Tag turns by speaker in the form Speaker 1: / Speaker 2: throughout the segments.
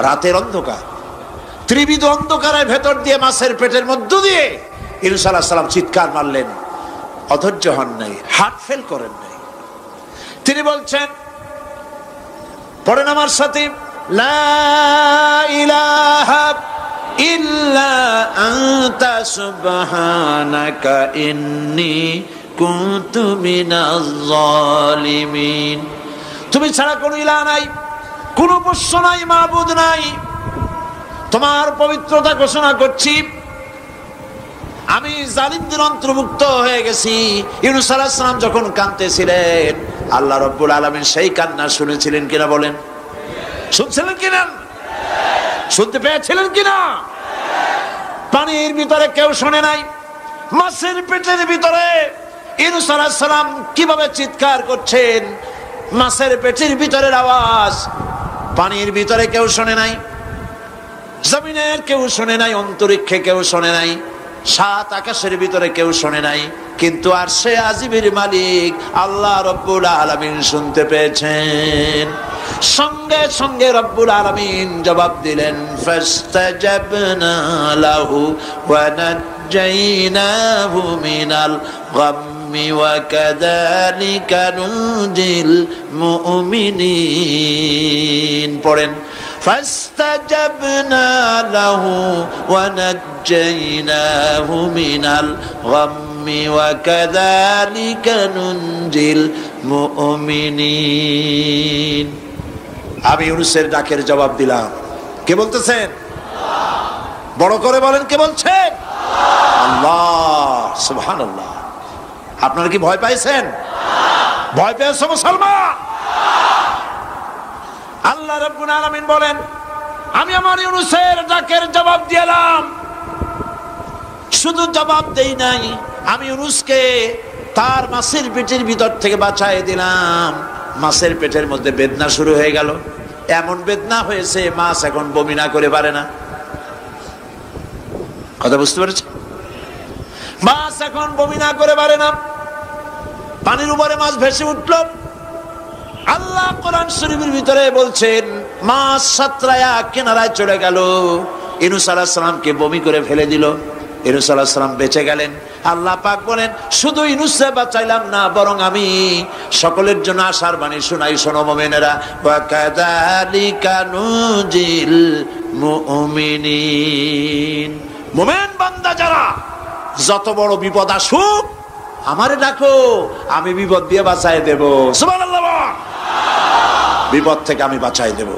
Speaker 1: রাতের অন্ধকার, ত্রিবিধ অন্ধকারের ভেতর দিয়ে মাছের পেটের মধ্য দিয়ে ইউনূস আলাইহিস সালাম চিৎকার মারলেন, অধৈর্য হন নাই, হার্ট ফেল করেন নাই। তিনি বলছেন, পড়েন আমার সাথে, লা ইলাহা ইল্লা আনতা সুবহানাকা ইন্নী কুনতু মিনাজ জালিমিন। তুমি ছাড়া কোনো ইলাহ নাই, কোনো পোষ্য নাই, মাবুদ নাই, তোমার পবিত্রতা ঘোষণা করছি, আমি জালিমদের অন্তর্ভুক্ত হয়ে গেছি। ইউনূস আলাইহিস সালাম যখন কাঁদতেছিলেন, আল্লাহ রাব্বুল আলামিন সেই কান্না শুনেছিলেন কিনা বলেন? শুনছিলেন কিনা? শুনতে পেয়েছিলেন কিনা? পানির ভিতরে কেউ শোনে নাই, মাছের পেটের ভিতরে ইউনূস আলাইহিস সালাম কিভাবে চিৎকার করছেন, মাছের পেটের ভিতরের আওয়াজ পানির ভিতরে কেউ শোনে নাই, জমিনের কেউ শোনে নাই, অন্তরিক্ষে কেউ শোনে নাই, সাত আকাশের ভিতরে কেউ শোনে নাই, কিন্তু আরশে আজিমের মালিক আল্লাহ রব্বুল আলামিন শুনতে পেয়েছেন। সঙ্গে সঙ্গে রব্বুল আলামিন জবাব দিলেন, ফাস্তাজাবনা লাহু ওয়া নাজ্জাইনাহু মিনাল গাম্মি ওয়া কাযালিকা নুনজিল মুমিনিন। পড়েন, ফাস্তাজাবনা লাহু ওয়া নাজ্জাইনাহু মিনাল গাম্মি ওয়া কাযালিকা নুনজিল মুমিনিন। আমি ইউনূসের ডাকের জবাব দিলাম। কে বলতেছেন? বড় করে বলেন, কে বলছেন? আল্লাহ, সুবহানাল্লাহ। আপনারা কি ভয় পাইছেন? ভয় পেয়েছো মুসলমান? আল্লাহ রাব্বুল আলামিন বলেন, আমি আমার ইউনূসের ডাকের জবাব দিলাম। শুধু জবাব দেই নাই, আমি ইউনূসকে তার মাছের পেটের ভিতর থেকে বাঁচায় দিলাম। মাছের পেটের মধ্যে বেদনা শুরু হয়ে গেল, এমন বেদনা হয়েছে মাছ এখন বমি না করে পারে না। কথা বুঝতে পেরেছে? মাছ এখন বমি না করে পারে না। পানির উপরে মাছ ভেসে উঠল। আল্লাহ কোরআন শরীফের ভিতরে বলছেন, মাছ সাতরায়া কিনারায় চলে গেল, ইউনূস আলাইহিস সালামকে বমি করে ফেলে দিল। ইউনূস আলাইহিস সালাম বেঁচে গেলেন। আল্লাহ পাক বলেন, শুধু ইউনূসকে বাঁচাইলাম না, বরং আমি সকলের জন্য আশার বাণী শোনাই, শোনো মুমিনেরা, ওয়া কাযালিকা নুনজিল মুমিনিন। মুমিন বান্দা যারা, যত বড় বিপদ আসুক আমারে ডাকো, আমি বিপদ দিয়ে বাঁচাই দেব। সুবহানাল্লাহ, বিপদ থেকে আমি বাঁচাই দেব।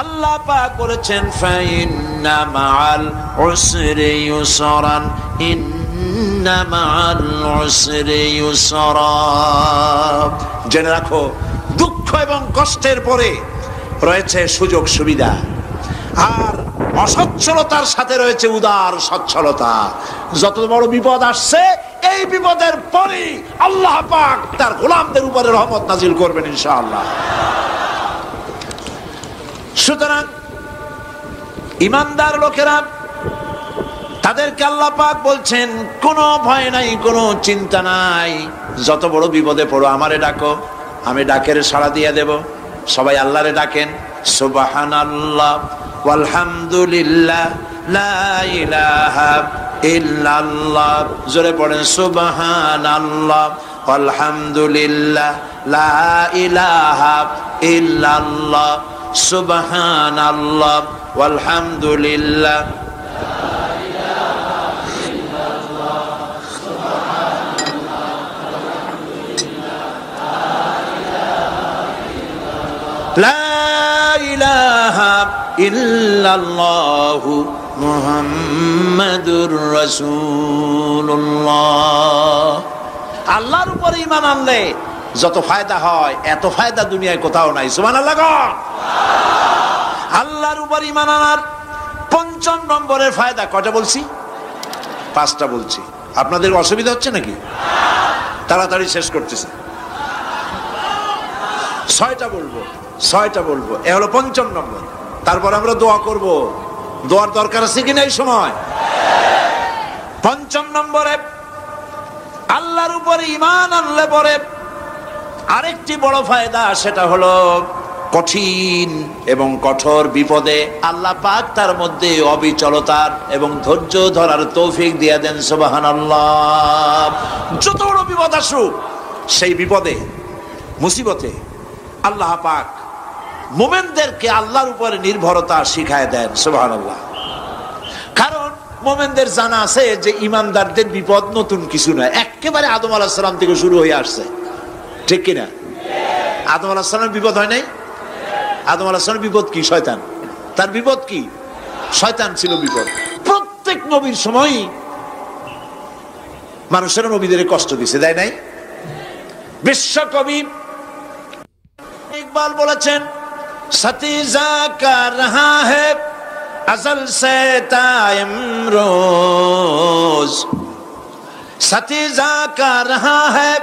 Speaker 1: আল্লাহ পাক বলেছেন, ফাইন্না মাআল উসরি ইউসরান, ইন্না মাআল উসরি ইউসরা। জেনে রাখো, দুঃখ এবং কষ্টের পরে রয়েছে সুযোগ সুবিধা, আর অসচ্ছলতার সাথে রয়েছে উদার সচ্ছলতা। যত বড় বিপদ আসছে, এই বিপদের পরে আল্লাহ পাক তার গোলামদের উপরে রহমত নাজিল করবেন ইনশাআল্লাহ। সুতরাং ঈমানদার লোকেরা, তাদেরকে আল্লাহ পাক বলছেন, কোনো ভয় নাই, কোনো চিন্তা নাই, যত বড় বিপদে পড়ো আমারে ডাকো, আমি ডাকের সাড়া দিয়ে দেব। সবাই আল্লাহরে ডাকেন, সুবহানাল্লাহ ওয়ালহামদুলিল্লাহ লা ইলাহা ইল্লাল্লাহ। জোরে পড়েন, সুবহানাল্লাহ ওয়ালহামদুলিল্লাহ লা ইলাহা ইল্লাল্লাহ, সুবহানাল্লাহ ওয়ালহামদুলিল্লাহ লা ইলাহা ইল্লাল্লাহু মুহাম্মাদুর রাসূলুল্লাহ। আল্লাহর উপর ঈমান আনলে যত ফায়দা হয়, এত ফায়দা দুনিয়ায় কোথাও নাই। সুবহানাল্লাহ। আল্লাহর উপর ঈমান আনার ৫ম নম্বরের ফায়দা কয়টা বলছি? 5টা বলছি। আপনাদের অসুবিধা হচ্ছে নাকি? তাড়াতাড়ি শেষ করতেছে। 6টা বলবো। এ হলো ৫ম নম্বর। তারপর আমরা দোয়া করব। দোয়ার দরকার আছে কিনা এই সময়? ৫ম নম্বরে আল্লাহর উপরে ঈমান আনলে পরে আরেকটি বড় ফায়দা, সেটা হলো কঠিন এবং কঠোর বিপদে আল্লাহ পাক তার মধ্যে অবিচলতার এবং ধৈর্য ধরার তৌফিক দিয়ে দেন সুবহানাল্লাহ। যত বড় বিপদ আসুক সেই বিপদে মুসিবতে আল্লাহ পাক মুমিনদেরকে আল্লাহর উপরে নির্ভরতা শিখায় দেন সুবহানাল্লাহ। কারণ মুমিনদের জানা আছে যে ইমানদারদের বিপদ নতুন কিছু নয়, একেবারে আদম আলাইহিস সালাম থেকে শুরু হয়ে আসছে, ঠিক কিনা? আদম আলাইহিস সালামের বিপদ হয় নাই? আদম আলাইহিস সালামের বিপদ কি? শয়তান। তার বিপদ কি? শয়তান ছিল বিপদ। প্রত্যেক নবীর সময়ই মানুষের নবীদের কষ্ট দিছে, দেয় নাই? বিশ্বকবি ইকবাল বলেছেন, সতীজা কা রহা হ্যায় अज़ल से ताइम रोज, सतीजा का रहा है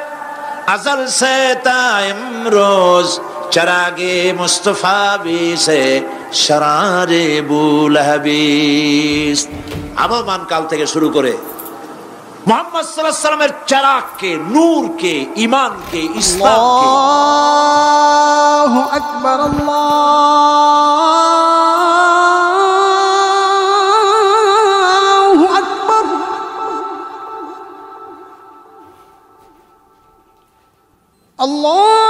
Speaker 1: अज़ल से ताइम रोज, चरागे मुस्तफा भी से शरारे बुलहबीस। আবহমান কাল থেকে শুরু করে মুহাম্মদ সাল্লাল্লাহু আলাইহি ওয়াসাল্লামের চারাগকে, নূরকে, ঈমানকে, ইসলামকে।
Speaker 2: আল্লাহু আকবার, আল্লাহু আকবার। আল্লাহ